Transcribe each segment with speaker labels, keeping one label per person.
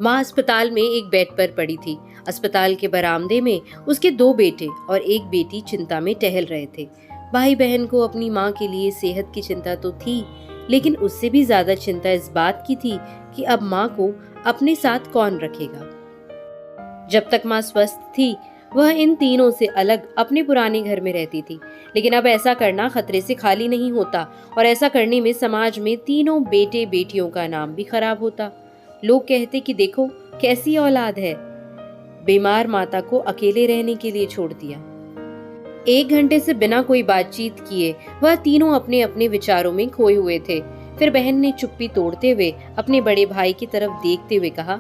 Speaker 1: माँ अस्पताल में एक बेड पर पड़ी थी। अस्पताल के बरामदे में उसके 2 बेटे और एक बेटी चिंता में टहल रहे थे। भाई बहन को अपनी माँ के लिए सेहत की चिंता तो थी, लेकिन उससे भी ज्यादा चिंता इस बात की थी कि अब माँ को अपने साथ कौन रखेगा। जब तक माँ स्वस्थ थी, वह इन तीनों से अलग अपने पुराने घर में रहती थी, लेकिन अब ऐसा करना खतरे से खाली नहीं होता और ऐसा करने में समाज में तीनों बेटे बेटियों का नाम भी खराब होता। लोग कहते कि देखो कैसी औलाद है, बीमार माता को अकेले रहने के लिए छोड़ दिया। 1 घंटे से बिना कोई बातचीत किए वह तीनों अपने अपने विचारों में खोए हुए थे। फिर बहन ने चुप्पी तोड़ते हुए अपने बड़े भाई की तरफ देखते हुए कहा,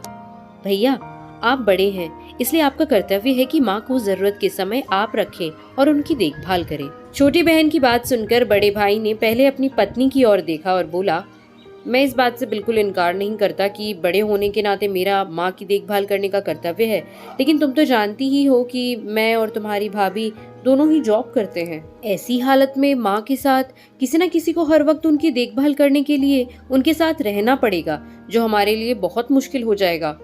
Speaker 1: भैया आप बड़े हैं, इसलिए आपका कर्तव्य है कि माँ को जरूरत के समय आप रखें और उनकी देखभाल करें। छोटी बहन की बात सुनकर बड़े भाई ने पहले अपनी पत्नी की ओर देखा और बोला, मैं इस बात से बिल्कुल इनकार नहीं करता कि बड़े होने के नाते मेरा माँ की देखभाल करने का कर्तव्य है, लेकिन तुम तो जानती ही हो कि मैं और तुम्हारी भाभी दोनों ही जॉब करते हैं। ऐसी हालत में माँ के साथ किसी न किसी को हर वक्त उनकी देखभाल करने के लिए उनके साथ रहना पड़ेगा, जो हमारे लिए बहुत मुश्किल हो जाएगा।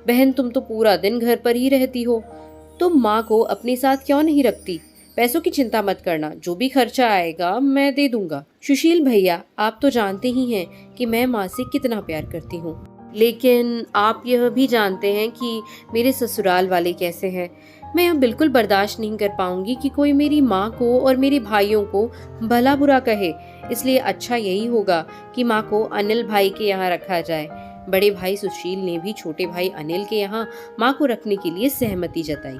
Speaker 1: बहन तुम तो पूरा दिन घर पर ही रहती हो, तुम माँ को अपने साथ क्यों नहीं रखती? पैसों की चिंता मत करना, जो भी खर्चा आएगा मैं दे दूंगा। सुशील भैया आप तो जानते ही हैं कि मैं माँ से कितना प्यार करती हूँ, लेकिन आप यह भी जानते हैं कि मेरे ससुराल वाले कैसे हैं। मैं अब बिल्कुल बर्दाश्त नहीं कर पाऊंगी कि कोई मेरी माँ को और मेरे भाइयों को भला बुरा कहे, इसलिए अच्छा यही होगा कि माँ को अनिल भाई के यहाँ रखा जाए। बड़े भाई सुशील ने भी छोटे भाई अनिल के यहाँ माँ को रखने के लिए सहमति जताई।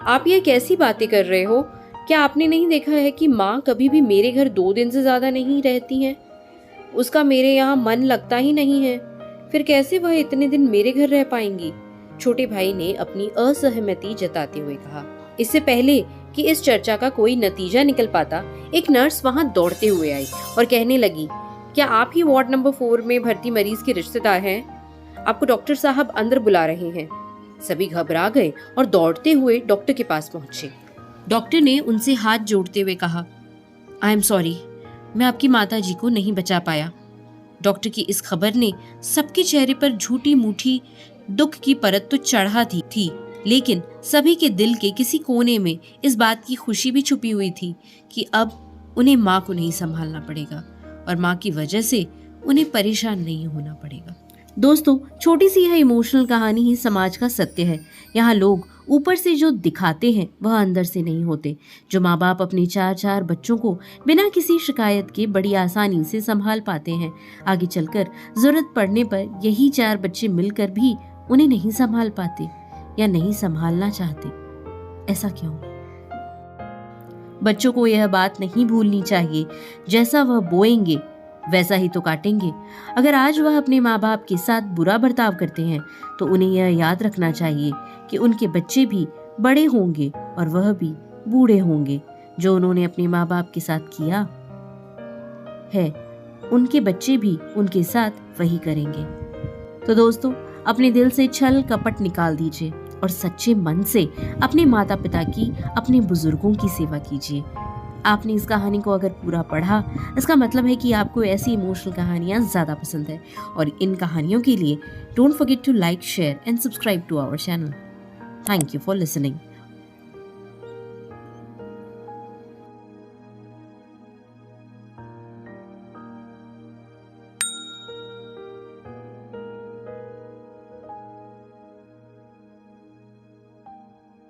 Speaker 1: आप ये कैसी बातें कर रहे हो? क्या आपने नहीं देखा है कि माँ कभी भी मेरे घर 2 दिन से ज्यादा नहीं रहती हैं? उसका मेरे यहाँ मन लगता ही नहीं है, फिर कैसे वह इतने दिन मेरे घर रह पाएंगी? छोटे भाई ने अपनी असहमति जताते हुए कहा। इससे पहले कि इस चर्चा का कोई नतीजा निकल पाता, एक नर्स वहाँ दौड़ते हुए आई और कहने लगी, क्या आप ही वार्ड नंबर 4 में भर्ती मरीज के रिश्तेदार हैं? आपको डॉक्टर साहब अंदर बुला रहे हैं। सभी घबरा गए और दौड़ते हुए डॉक्टर के पास पहुंचे। डॉक्टर ने उनसे हाथ जोड़ते हुए कहा, आई एम सॉरी, मैं आपकी माता जी को नहीं बचा पाया। डॉक्टर की इस खबर ने सबके चेहरे पर झूठी मूठी दुख की परत तो चढ़ा थी, लेकिन सभी के दिल के किसी कोने में इस बात की खुशी भी छुपी हुई थी कि अब उन्हें माँ को नहीं संभालना पड़ेगा और माँ की वजह से उन्हें परेशान नहीं होना पड़ेगा। दोस्तों, छोटी सी यह इमोशनल कहानी ही समाज का सत्य है। यहाँ लोग ऊपर से जो दिखाते हैं वह अंदर से नहीं होते। जो माँ बाप अपने 4 बच्चों को बिना किसी शिकायत के बड़ी आसानी से संभाल पाते हैं, आगे चलकर जरूरत पड़ने पर यही 4 बच्चे मिलकर भी उन्हें नहीं संभाल पाते या नहीं संभालना चाहते। ऐसा क्यों? बच्चों को यह बात नहीं भूलनी चाहिए, जैसा वह बोएंगे वैसा ही तो काटेंगे। अगर आज वह अपने माँ बाप के साथ बुरा बर्ताव करते हैं तो उन्हें यह याद रखना चाहिए कि उनके बच्चे भी बड़े होंगे और वह भी बूढ़े होंगे। जो उन्होंने अपने माँ बाप के साथ किया है, उनके बच्चे भी उनके साथ वही करेंगे। तो दोस्तों, अपने दिल से छल कपट निकाल दीजिए और सच्चे मन से अपने माता पिता की, अपने बुजुर्गों की सेवा कीजिए। आपने इस कहानी को अगर पूरा पढ़ा, इसका मतलब है कि आपको ऐसी इमोशनल कहानियाँ ज़्यादा पसंद है। और इन कहानियों के लिए don't forget to like, share and subscribe to our channel. Thank you for listening.